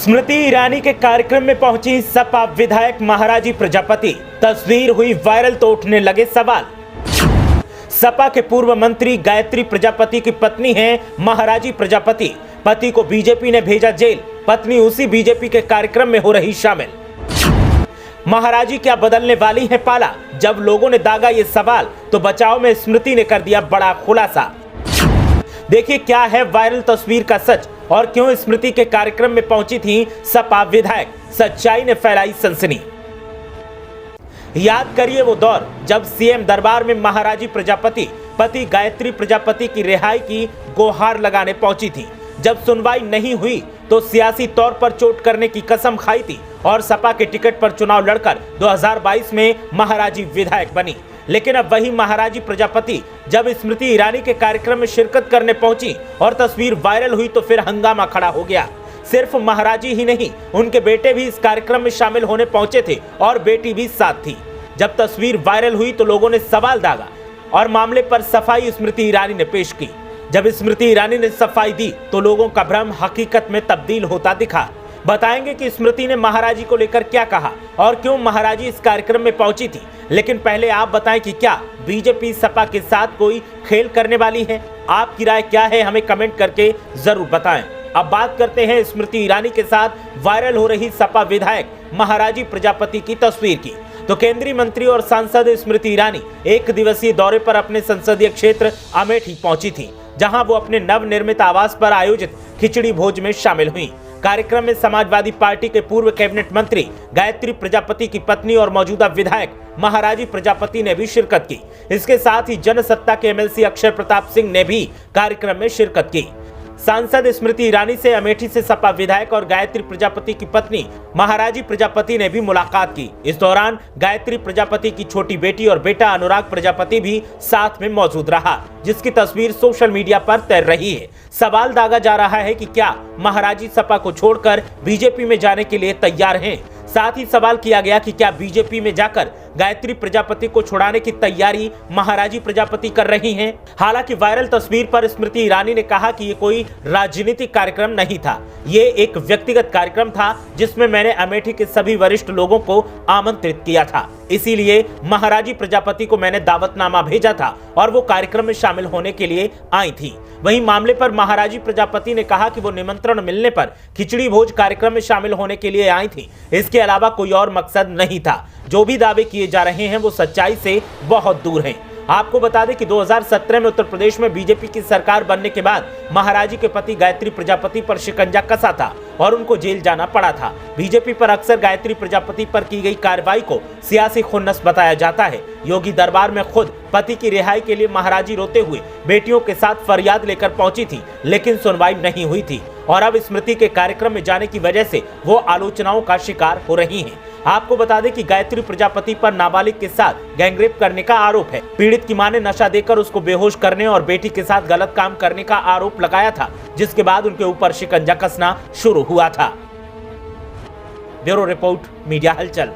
स्मृति ईरानी के कार्यक्रम में पहुंची सपा विधायक महाराजी प्रजापति। तस्वीर हुई वायरल तो उठने लगे सवाल। सपा के पूर्व मंत्री गायत्री प्रजापति की पत्नी हैं महाराजी प्रजापति। पति को बीजेपी ने भेजा जेल, पत्नी उसी बीजेपी के कार्यक्रम में हो रही शामिल। महाराजी क्या बदलने वाली है पाला? जब लोगों ने दागा ये सवाल तो बचाव में स्मृति ने कर दिया बड़ा खुलासा। देखिए क्या है वायरल तस्वीर का सच और क्यों स्मृति के कार्यक्रम में पहुंची थी सपा विधायक। सच्चाई ने फैलाई सनसनी। याद करिए वो दौर जब सीएम दरबार में महाराजी प्रजापति पति गायत्री प्रजापति की रिहाई की गुहार लगाने पहुंची थी। जब सुनवाई नहीं हुई तो सियासी तौर पर चोट करने की कसम खाई थी और सपा के टिकट पर चुनाव लड़कर 2022 में महाराजी विधायक बनी। लेकिन अब वही महाराजी प्रजापति जब स्मृति ईरानी के कार्यक्रम में शिरकत करने पहुंची और तस्वीर वायरल हुई तो फिर हंगामा खड़ा हो गया। सिर्फ महाराजी ही नहीं, उनके बेटे भी इस कार्यक्रम में शामिल होने पहुंचे थे और बेटी भी साथ थी। जब तस्वीर वायरल हुई तो लोगों ने सवाल दागा और मामले पर सफाई स्मृति ईरानी ने पेश की। जब स्मृति ईरानी ने सफाई दी तो लोगों का भ्रम हकीकत में तब्दील होता दिखा। बताएंगे कि स्मृति ने महाराजी को लेकर क्या कहा और क्यों महाराजी इस कार्यक्रम में पहुंची थी। लेकिन पहले आप बताएं कि क्या बीजेपी सपा के साथ कोई खेल करने वाली है? आपकी राय क्या है, हमें कमेंट करके जरूर बताएं। अब बात करते हैं स्मृति ईरानी के साथ वायरल हो रही सपा विधायक महाराजी प्रजापति की तस्वीर की। तो केंद्रीय मंत्री और सांसद स्मृति ईरानी एक दिवसीय दौरे पर अपने संसदीय क्षेत्र अमेठी पहुंची थी, जहां वो अपने नवनिर्मित आवास पर आयोजित खिचड़ी भोज में शामिल हुई। कार्यक्रम में समाजवादी पार्टी के पूर्व कैबिनेट मंत्री गायत्री प्रजापति की पत्नी और मौजूदा विधायक महाराजी प्रजापति ने भी शिरकत की। इसके साथ ही जनसत्ता के एमएलसी अक्षय प्रताप सिंह ने भी कार्यक्रम में शिरकत की। सांसद स्मृति ईरानी से अमेठी से सपा विधायक और गायत्री प्रजापति की पत्नी महाराजी प्रजापति ने भी मुलाकात की। इस दौरान गायत्री प्रजापति की छोटी बेटी और बेटा अनुराग प्रजापति भी साथ में मौजूद रहा, जिसकी तस्वीर सोशल मीडिया पर तैर रही है। सवाल दागा जा रहा है कि क्या महाराजी सपा को छोड़कर बीजेपी में जाने के लिए तैयार हैं। साथ ही सवाल किया गया कि क्या बीजेपी में जाकर गायत्री प्रजापति को छुड़ाने की तैयारी महाराजी प्रजापति कर रही हैं। हालांकि वायरल तस्वीर पर स्मृति ईरानी ने कहा कि ये कोई राजनीतिक कार्यक्रम नहीं था, ये एक व्यक्तिगत कार्यक्रम था जिसमें मैंने अमेठी के सभी वरिष्ठ लोगों को आमंत्रित किया था। इसीलिए महाराजी प्रजापति को मैंने दावतनामा भेजा था और वो कार्यक्रम में शामिल होने के लिए आई थी। वहीं मामले पर महाराजी प्रजापति ने कहा कि वो निमंत्रण मिलने पर खिचड़ी भोज कार्यक्रम में शामिल होने के लिए आई थी। इसके अलावा कोई और मकसद नहीं था। जो भी दावे किए जा रहे हैं वो सच्चाई से बहुत दूर हैं। आपको बता दें कि 2017 में उत्तर प्रदेश में बीजेपी की सरकार बनने के बाद महाराजी के पति गायत्री प्रजापति पर शिकंजा कसा था और उनको जेल जाना पड़ा था। बीजेपी पर अक्सर गायत्री प्रजापति पर की गई कार्रवाई को सियासी खुन्नस बताया जाता है। योगी दरबार में खुद पति की रिहाई के लिए महाराजी रोते हुए बेटियों के साथ फरियाद लेकर पहुंची थी, लेकिन सुनवाई नहीं हुई थी और अब स्मृति के कार्यक्रम में जाने की वजह से वो आलोचनाओं का शिकार हो रही हैं। आपको बता दें कि गायत्री प्रजापति पर नाबालिग के साथ गैंगरेप करने का आरोप है। पीड़ित की मां ने नशा देकर उसको बेहोश करने और बेटी के साथ गलत काम करने का आरोप लगाया था, जिसके बाद उनके ऊपर शिकंजा कसना शुरू हुआ था। ब्यूरो रिपोर्ट, मीडिया हलचल।